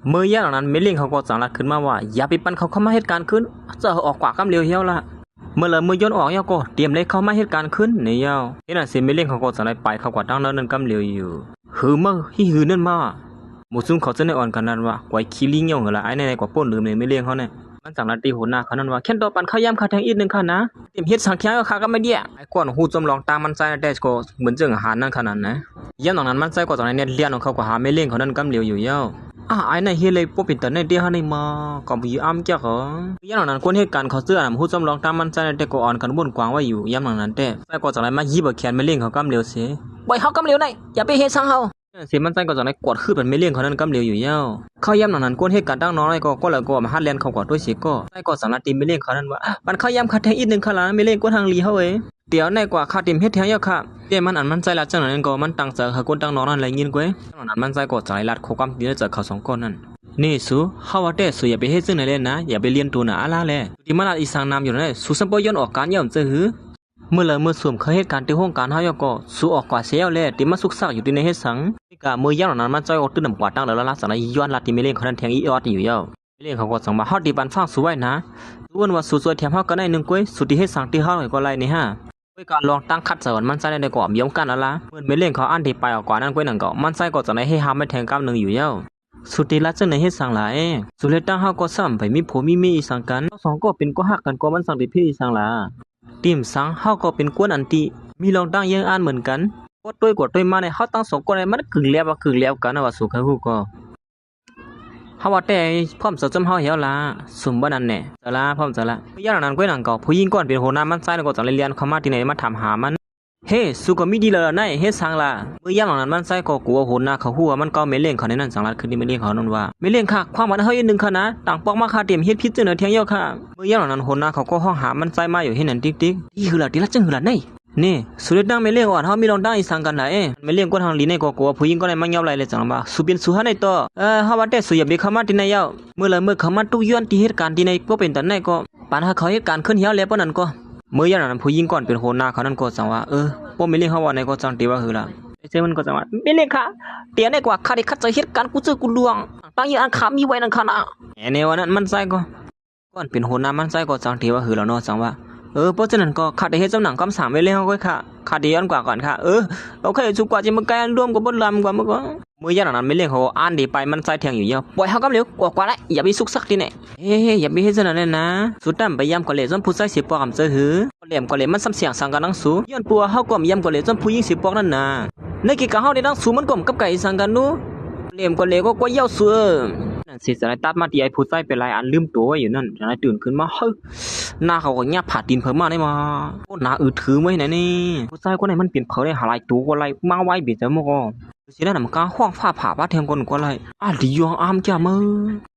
เมื่อยามนั้นเมลิงเขาก็สั่งละขึ้นมาว่าอย่าไปปั่นเขาเข้ามาเหตุการณ์ขึ้นจะออกกว่ากำเร็วเฮียวละเมื่อเลยมือย่นออกเฮียก็เตรียมเลยเข้ามาเหตุการณ์ขึ้นเนี่ยเฮียวที่นั่นเสียเมลิงเขาก็สั่งเลยไปเขากว่าตั้งนั้นกำเร็วอยู่หือมื่อที่หือนั่นมาหมูซุ่มเขาจะในอ่อนกันนั้นว่ากว่าคีลิ่งเหี่ยวเหรอไอ้ในกว่าป้นลืมเลยเมลิงเขาเนี่ยมันสั่งละตีหัวหน้าเขานั่นว่าแค่ตัวปั่นข้าวยำข้าแทงอีกหนึ่งค่ะนะเตรียมเฮ็ดสังเกตก็ข้าก็ไม่เดียไอ้ก้อนหูจมลองตามมันใจแต่ก็เหมือนเจิงอาหารนั่นขนาดนะย่ำตรงนั้นมันใจก็ตอนนี้เนี่ยเลี้ยนของเขากว่าหาเมลิงเขานั่นกำเร็วอยู่เย้าไอ้ในเฮเลยพวกปิดแต่ในเดียวในมาก็มีอ้ำเจ้าเหรอย่ำนั้นคนเหตุการณ์เขาเสื้อหนำหูจำลองตามมันใจแต่ก็อ่อนกันบนกวางไว้อยู่ย่ำนั้นแต่แต่ก็จากนั้นมายีบแขนไม่เลี้ยงเขากำเร็วเสียบ่อยเขากำเร็วได้อย่าไปเฮ็ดสังเขาเสียมันใจก็จากนั้นกวดขึ้นเป็นไม่เลี้ยงเขานั้นกำเร็วอยู่เย้าเขาย่ำนั้นคนเหตุการณ์ตั้งน้อยก็เลยก็มาฮัดเลียนเขากวดด้วยเสียก็แต่ก็สารตีไม่เลี้ยงเขานั้นว่ามันเขาย่ำคัดแทงอีกหนึ่งขลาไม่เลี้ยงก็ทางลีเขาเอ๋เดี๋ยวในกว่าข้าติมเฮ็ดแทงเยอะค่ะเดี๋ยวมันอันมันใจละจังนั้นก็มันตั้งเจอเขาคนตั้งน้องนั่นอะไรยินกวยจังนั้นมันใจก็ใจลัดโคกำตีแล้วเจอเขาสองคนนั่นนี่สูเขาว่าแต่สูอย่าไปเฮ็ดซึ่งไหนเลยนะอย่าไปเรียนตัวหนาอะไรแหละที่มันอีสังนามอยู่นั่นสูสัมปยนออกการย่อมเจอหือเมื่อเลยเมื่อสวมเคยเหตุการณ์ที่ห้องการเฮาก็สูออกกว่าเสียแล้วที่มาสุกซักอยู่ที่ในเฮ็ดสังที่กะมือย่านั้นมันใจออกตื้นน้ำกว่าตั้งแล้วละสังย้อนลัดที่ไม่เล่นเขานั้นแทงอีออดอยู่เย้าไม่เล่นเขาก็สั่งมาฮอดดีปันฟังสูไว้นะล้วนว่าสูสวยแถมเฮาก็ได้1กวยสุดที่เฮ็ดสังที่เฮาก็ไล่นี่ฮะด้วยการลองตั้งคัดเสริญมันใจในก่อมยมกันแล้วล่ะเมื่อไม่เล่นเขาอันที่ไปออกกว่านั้นกวยนั่นก็มันใจก็จะได้ให้หาไม่แทงกำนึงอยู่เย้าสุดที่ละจังในเฮ็ดสังหลายสุดเลยตั้งเฮาก็ซ้ำไปมีผัวมีเมียอีสังกันสองก็เป็นก็ฮักกันก็มันสังติพี่อีสังล่ะติ่มสังเฮาก็เป็นกวนอันติมีลองตั้งยังอ่านเหมือนกันกดด้วยมาในเฮาตั้งสองคนในมันกึ่งแล้วกันนะว่าสุขฮู้ก็เฮาว่าแต่พร้อมจะจำเฮาเหี่ยวล่ะสมบ่นั่นแน่จะล่ะพร้อมจะล่ะย่านนั้นก้อยนั่นก็ผู้หญิงก่อนเป็นหัวหน้ามันใส่ก็จะเรียนเข้ามาที่ไหนมาถามหามันเฮ้สุก็มีดีแล้วนะเฮ็ดสังล่ะเมื่อย่ามนั้นมันใส่ก็กลัวหัวหน้าเขาฮู้ว่ามันก็ไม่เล่นเขาในนั้นสังลัดคือนี่ไม่เล่นเขานั่นว่าไม่เล่นค่ะความมันเฮาอีกนึงค่ะนะต่างปอกมาค่ะเตรียมเฮ็ดพิษจังเถียงเหี่ยวค่ะเมื่อย่ามนั้นหัวหน้าเขาก็ห้องหามันใส่มาอยู่ที่นั่นติ๊กๆอีหือล่ะติละจังหือล่ะนี่สุดดังไม่เลี้ยงอ่อนเขามีลองดังอีสังกันไหนไม่เลี้ยงก็ทางลีในก็กลัวผู้หญิงก็เลยมันยอมไรเลยจังบ้าสุเป็นสุฮันในตัวเขาว่าแต่สุอย่าไปเข้ามาที่ไหนเย้าเมื่อเขามาตุย้อนที่เหตุการณ์ที่ในก็เป็นแต่ไหนก็ปัญหาเขาเหตุการณ์ขึ้นเหี่ยวแล้วปนั้นก็เมื่อยันนั้นผู้หญิงก่อนเป็นหัวหน้าเขานั่นก็จังว่าพวกไม่เลี้ยงเขาว่าในก็จังตีว่าหือละเจ้ามันก็จังว่าไม่เลี้ยงค่ะเตี้ยในกว่าข้าได้คัดใจเหตุการณ์กูเจอกูลวงตั้งยี่อันขามีไว้นั่นขนาดในวันนั้นมันใส่ก็ก่อนเป็นหัวหน้ามันใส่ก็จังตีว่าหือแล้วเนาะจังว่าเพราะฉะนั้นก็ขาดเฮ็ดจำหนังคำสามไว้เลยเขาก็ค่ะขาดย้อนกว่าก่อนค่ะโอเคสุกว่าจะมาแกนร่วมกับบนลำกว่าเมื่อก่อนเมื่อยันนั้นไม่เลี้ยงเขาอ่านดีไปมันใส่เถียงอยู่เยอะปล่อยเขากำเร็วกว่าละอย่าไปสุกสักทีเนี่ยอย่าไปเฮ็ดซะนั่นเลยนะสุดท้ายไปย้ำก็เลยจนผู้ชายสิบปอกำเจอหือก็เหลี่ยมก็เลยมันซ้ำเสียงสังกันทั้งสูย้อนปัวเขาก็ย้ำก็เลยจนผู้หญิงสิบปอกนั่นน่ะในกิจการเขาได้ทั้งสูมันก็กับไก่สังกันนู้เหลี่ยมก็เลยก็เย้าเสือนั่นสิจะได้ตัดมาที่ไอ้ผู้ชายเป็นลายอันลืมตัวอยู่นั่นจะได้ตื่นขึ้นมาหน้าเขาก็เงียบผ่าดินเพิ่มมาได้มาโอ้หน้าถือไว้ไหนนี่ผู้ชายคนไหนมันเปลี่ยนเผยได้หาลายตัวก็ไรมาไว้เบียดจะมั่วสิได้นำการห้องฟ้าผ่าบ้าเทียงคนก็ไรดียองอามจ้ามื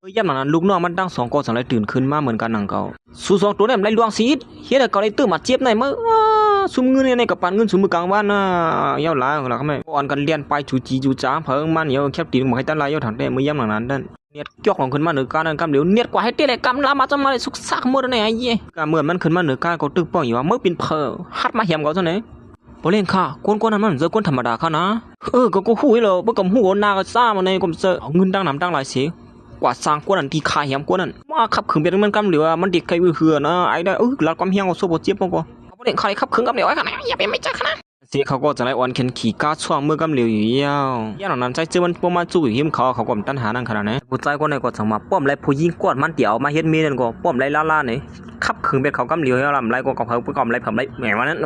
อย่ำนั้นลูกน้องมันตั้งสองก็สั่งเลยตื่นขึ้นมาเหมือนกันนังเก่าสู้สองตัวเนี่ยมันไล่ลวงซีดเฮียแต่ก็เลยตื่นมาเจ็บในมือซุ่มเงินในกับปันเงินซุ่มมือกลางบ้านน่ะยาวหลายของเราเขาไม่อ่อนกันเรียนไปจูจีจูจ้าเพิ่งมันเยอะแคบตีนหมายตั้งลายยาวถังแต่มือย่ำนั้นนั่นเนียดจอกของขึ้นมาเหนือการนั่นกำเดี๋ยวเนียดกว่าให้เตะเลยกำลามาจนมาเลยสุกซักมือนั่นไอ้ยี่กำเมื่อมันขึ้นมาเหนือการก็ตึกป้องอยู่ว่ามือเป็นเพอฮัดมาเหี่ยมเขาซะเนี่ยพอเล่นค่ะคนนั้นมันเจอคนธรรมดาค่ะนะก็หูยเลยเมื่อกับหูหน้าก็ซ่ามาในก็เจอเอาเงินตั้งน้ำตั้งหลายเสียกว่าสร้างคนนั้นที่ขายเหี่ยมคนนั้นมาขับขืนเป็นมันกำเหลือมันเด็กใครเหือนะไอ้ได้หลักความเหี่ยมของโซโบเจี๊ยบก็พอเล่นใครขับขืนกำเหลือไอ้ขนาดอย่าไปไม่จ้าขนาดเสียเขาก็จะไล่อ่อนเข็นขี่ก้าช่วงมือกำเหลียวอยู่ยาวย่านนั้นใจเจอมันประมาณจู่อยู่หิมเขาก็ตันหานั่งขนาดนี้ผู้ชายคนไหนก็สั่งมาป้อมไล่ผู้หญิงกอดมันเดี่ยวมาเฮ็ดเมียนั่นก็ป้อมไล่ล่าเนี่ยขับขืนเป็นเขากำเหลียวแล้วลำไล่ก็กับเขาไปกอมไล่ผมไล่แหมวันนั้น